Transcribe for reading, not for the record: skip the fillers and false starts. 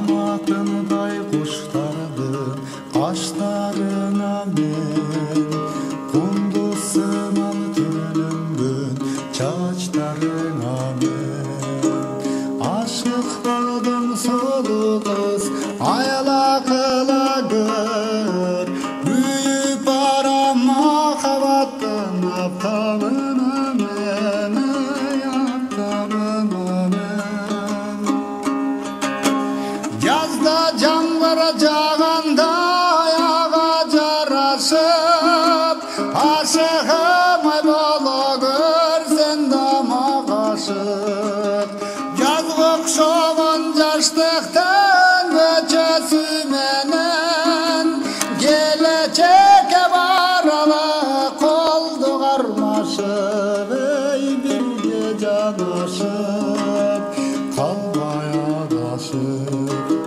Саматындай куштардын каштарына мен, кундусынан түлүнгөн чачтарыңа мен. Ашык болдум сулуу кыз, аяла кыла көр, büyüyüp барам махабаттын аптабына мен, аптабына мен. Yazda жаңбыр жааганда аяга жарашып, ашыгым ай боло көрсөң да мага ашык. Жазга окшогон жаштыктын көчөсү менен, келечекке баралы колду кармашып, эй бирге жанашып, калбай адашып.